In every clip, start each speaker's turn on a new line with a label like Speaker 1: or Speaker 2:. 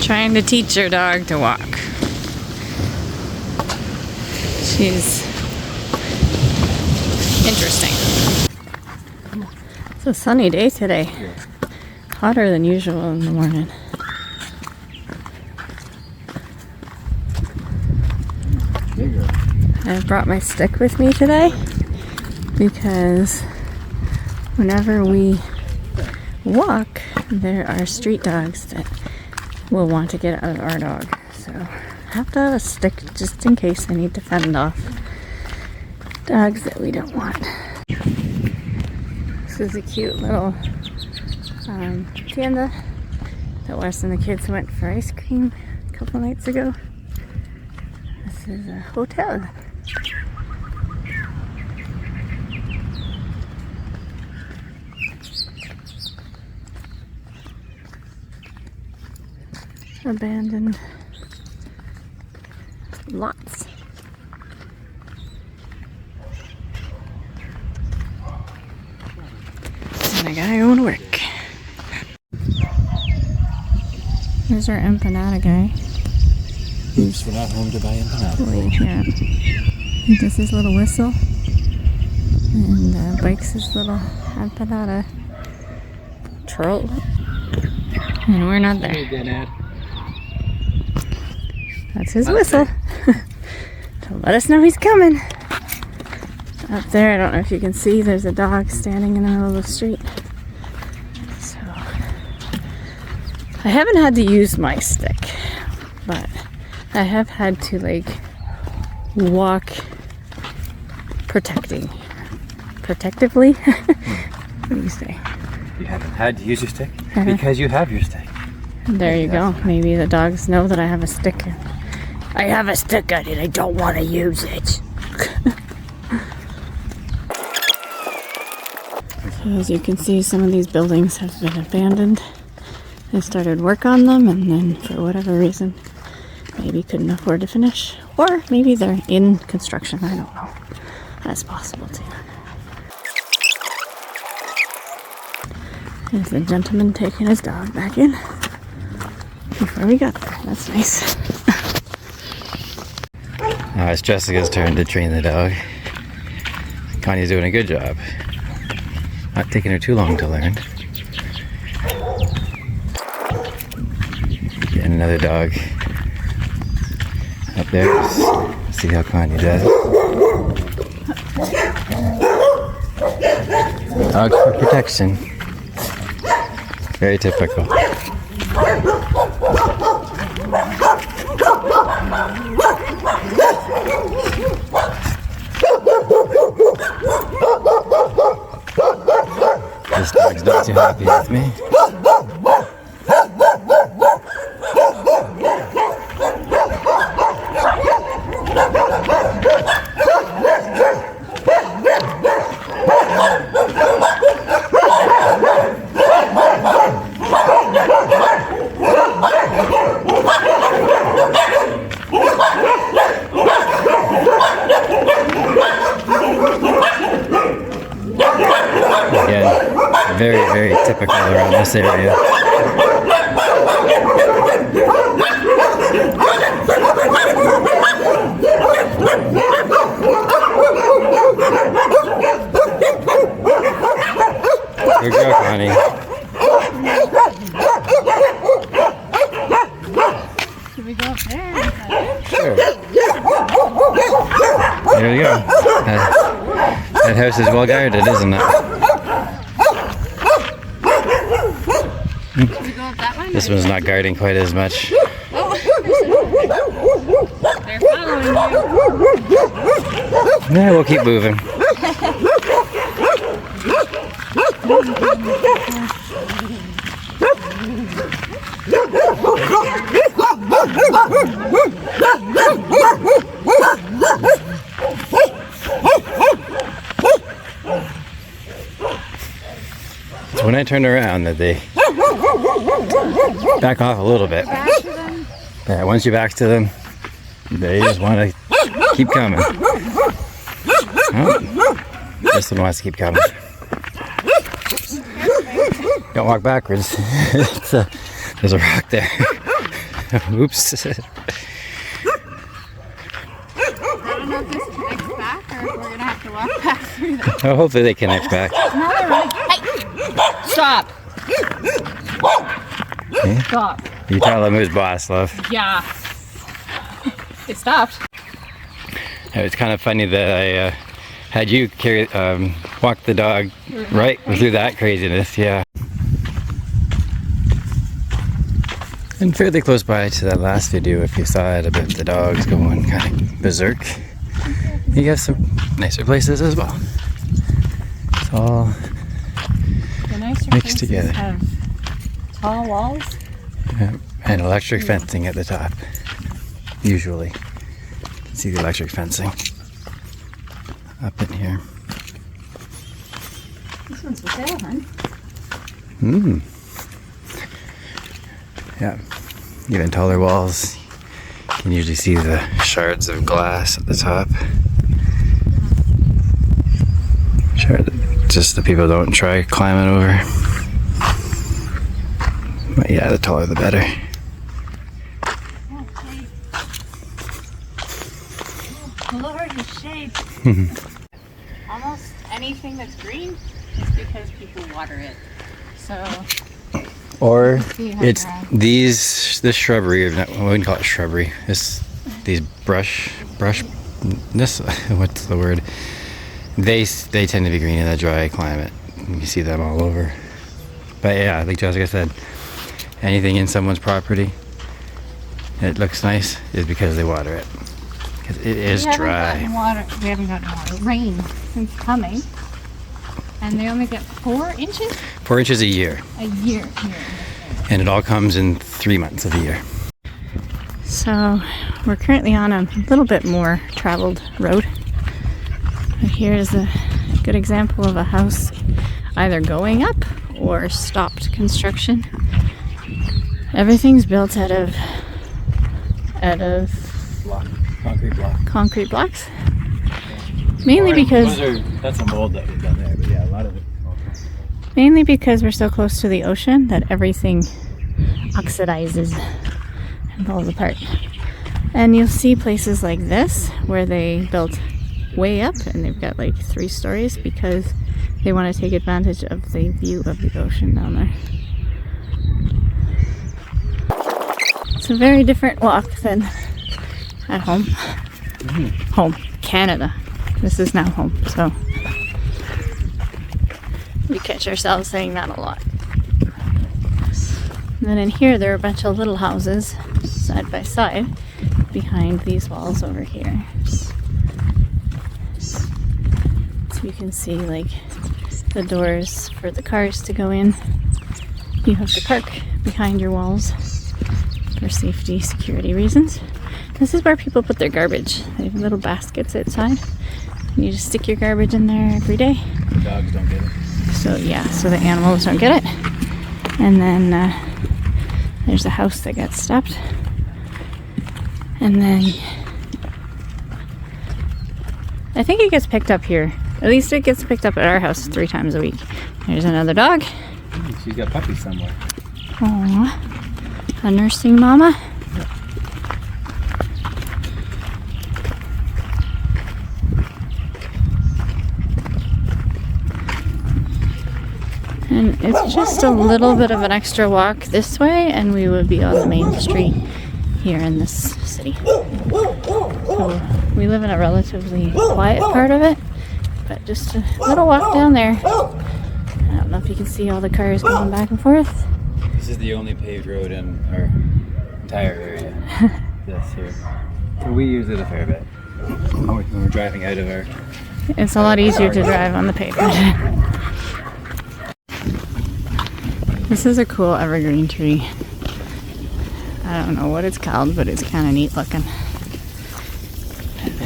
Speaker 1: Trying to teach your dog to walk. She's interesting. It's a sunny day today. Hotter than usual in the morning. I brought my stick with me today because whenever we walk, there are street dogs that will want to get out of our dog. So I have to have a stick just in case I need to fend off dogs that we don't want. This is a cute little tienda that Wes and the kids went for ice cream a couple nights ago. This is a hotel. Abandoned lots. And I gotta go to work. There's our empanada guy.
Speaker 2: Oops, we're not home to buy empanada.
Speaker 1: Wait, yeah. He does his little whistle and bikes his little empanada troll. And we're not there. That's his whistle. To let us know he's coming. Up there, I don't know if you can see, there's a dog standing in the middle of the street. So, I haven't had to use my stick, but I have had to like walk protectively. What do you say?
Speaker 2: You haven't had to use your stick? Because you have your stick.
Speaker 1: There you go. Maybe the dogs know that I have a stick. I have a stick on it. I don't want to use it. So as you can see, some of these buildings have been abandoned. They started work on them and then for whatever reason maybe couldn't afford to finish. Or maybe they're in construction. I don't know. That's possible too. There's the gentleman taking his dog back in before we got there. That's nice.
Speaker 2: Now it's Jessica's turn to train the dog. Connie's doing a good job. Not taking her too long to learn. Getting another dog up there. Let's see how Connie does. Dogs for protection. Very typical. This dog's not too happy with me. Again, very, very typical around this area. Good girl, Connie.
Speaker 1: Should we go up there?
Speaker 2: Sure. There we go. That house is well guarded, isn't it?
Speaker 1: Should we go up that one?
Speaker 2: This one's not guarding quite as much.
Speaker 1: Oh, they're following you.
Speaker 2: Yeah, we'll keep moving. It's when I turn around that they back off a little bit. Yeah, once you back to them, they just want to keep coming. Oh, this one wants to keep coming. Don't walk backwards. There's a rock there. Oops.
Speaker 1: I don't know if this connects back or if we're gonna have to walk back through that.
Speaker 2: Oh, hopefully they connect back.
Speaker 1: Now they're running. Hey! Stop!
Speaker 2: Okay.
Speaker 1: Stop.
Speaker 2: You tell them who's boss, love.
Speaker 1: Yeah. It stopped.
Speaker 2: It's kind of funny that I had you walk the dog right through that craziness, yeah. And fairly close by to that last video, if you saw it, about the dogs going kind of berserk. You got some nicer places as well. It's all
Speaker 1: The nicer
Speaker 2: mixed
Speaker 1: places
Speaker 2: together.
Speaker 1: have tall walls.
Speaker 2: Yeah, and electric fencing at the top, usually. See the electric fencing up in here.
Speaker 1: This one's for sale, hon.
Speaker 2: Hmm. Yeah, even taller walls. You can usually see the shards of glass at the top. Sure, just the people don't try climbing over. But yeah, the taller the better.
Speaker 1: Glorious shape. Almost anything that's green is because people water it. So
Speaker 2: Or
Speaker 1: see how
Speaker 2: it's
Speaker 1: dry.
Speaker 2: this shrubbery, I wouldn't call it shrubbery. These brush, what's the word? They tend to be green in a dry climate. You see them all over. But yeah, like Jessica said, anything in someone's property, it looks nice, is because they water it. Because it is dry.
Speaker 1: We haven't gotten water. Rain since coming. And they only get 4 inches
Speaker 2: 4 inches a year.
Speaker 1: a year here.
Speaker 2: And it all comes in 3 months of the year.
Speaker 1: So we're currently on a little bit more traveled road. And here is a good example of a house either going up or stopped construction. Everything's built out of
Speaker 2: Concrete block.
Speaker 1: concrete blocks. Mainly because
Speaker 2: that's a mold that we've done there, but yeah, a lot of it.
Speaker 1: Mainly because we're so close to the ocean that everything oxidizes and falls apart. And you'll see places like this where they built way up and they've got like 3 stories because they want to take advantage of the view of the ocean down there. It's a very different walk than at home. Home, Canada. This is now home, so we catch ourselves saying that a lot. And then in here there are a bunch of little houses side by side behind these walls over here. So you can see like the doors for the cars to go in. You have to park behind your walls for safety, security reasons. This is where people put their garbage. They have little baskets outside. And you just stick your garbage in there every day.
Speaker 2: The dogs don't get it.
Speaker 1: So yeah, so the animals don't get it. And then there's a house that got stopped. And then I think it gets picked up here. At least it gets picked up at our house 3 times a week. There's another dog.
Speaker 2: She's got puppies somewhere.
Speaker 1: Aww. A nursing mama. And it's just a little bit of an extra walk this way and we would be on the main street here in this city. So we live in a relatively quiet part of it, but just a little walk down there. I don't know if you can see all the cars going back and forth.
Speaker 2: This is the only paved road in our entire area. This here. So we use it a fair bit when we're driving out of our...
Speaker 1: It's a lot easier to drive on the pavement. This is a cool evergreen tree. I don't know what it's called, but it's kind of neat looking.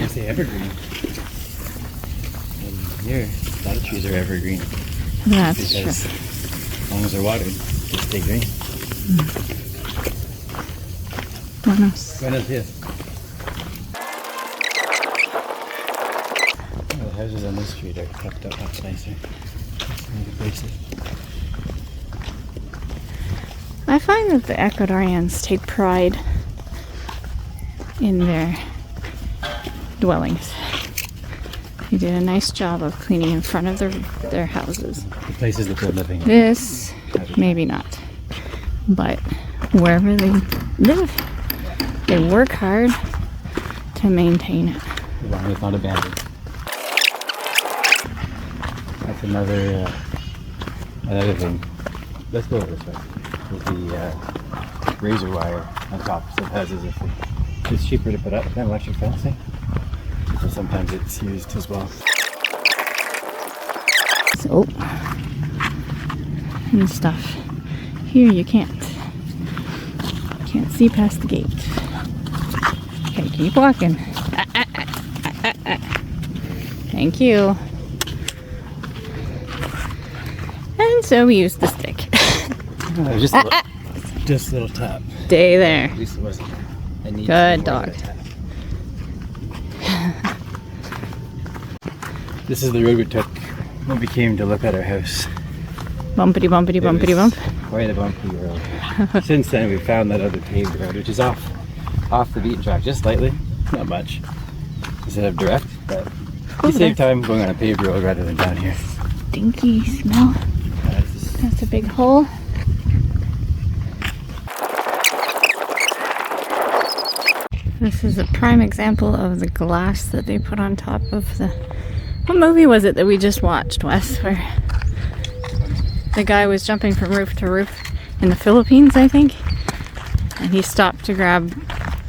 Speaker 2: I say evergreen. And here, a lot of trees are evergreen.
Speaker 1: That's true.
Speaker 2: Because as long as they're watered, they stay green. Buenos dias. Oh, the houses on this street are kept up much nicer. Some good places.
Speaker 1: I find that the Ecuadorians take pride in their dwellings. They did a nice job of cleaning in front of their houses.
Speaker 2: The places that they're living in.
Speaker 1: This, maybe not. But wherever they live, they work hard to maintain it.
Speaker 2: As long as it's not abandoned. That's another thing. Let's go this way. With the razor wire on tops of houses. It's cheaper to put up than electric fencing. So sometimes it's used as well.
Speaker 1: So, and stuff. Here you can't see past the gate. Okay, keep walking. Thank you. And so we use the stick.
Speaker 2: Just a little tap.
Speaker 1: Stay there.
Speaker 2: At least it wasn't.
Speaker 1: Good dog.
Speaker 2: This is the road we took when we came to look at our house.
Speaker 1: Bumpity bumpity bumpity bump.
Speaker 2: Quite a bumpy road. Since then we found that other paved road, which is off the beaten track, just slightly, not much. Instead of direct, but you save time going on a paved road rather than down here.
Speaker 1: Stinky smell. That's a big hole. This is a prime example of the glass that they put on top of the... What movie was it that we just watched, Wes? Where the guy was jumping from roof to roof in the Philippines, I think. And he stopped to grab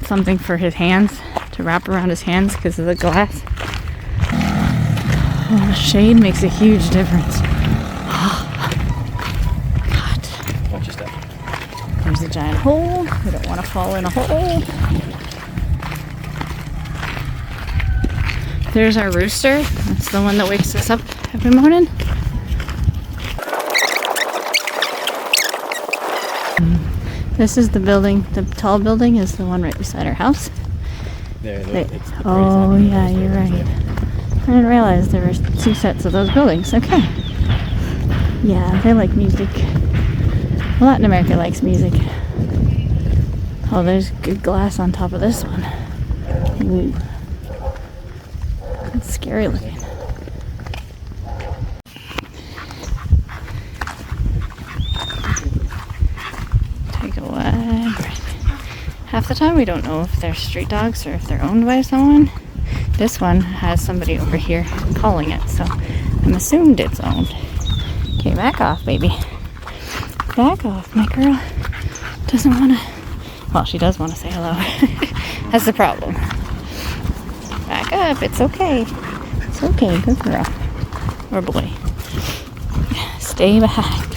Speaker 1: something for his hands, to wrap around his hands because of the glass. Oh, the shade makes a huge difference. Oh, God.
Speaker 2: Watch your step.
Speaker 1: There's a giant hole. We don't want to fall in a hole. There's our rooster. That's the one that wakes us up every morning. This is the building. The tall building is the one right beside our house. Oh yeah, you're right. I didn't realize there were two sets of those buildings. Okay. Yeah, they like music. Latin America likes music. Oh, there's good glass on top of this one. Ooh. It's scary looking. Take a wide breath. Half the time we don't know if they're street dogs or if they're owned by someone. This one has somebody over here calling it, so I'm assumed it's owned. Okay, back off, baby. Back off, my girl. Doesn't want to... Well, she does want to say hello. That's the problem. Back up, it's okay. It's okay, good girl. Or boy. Stay behind.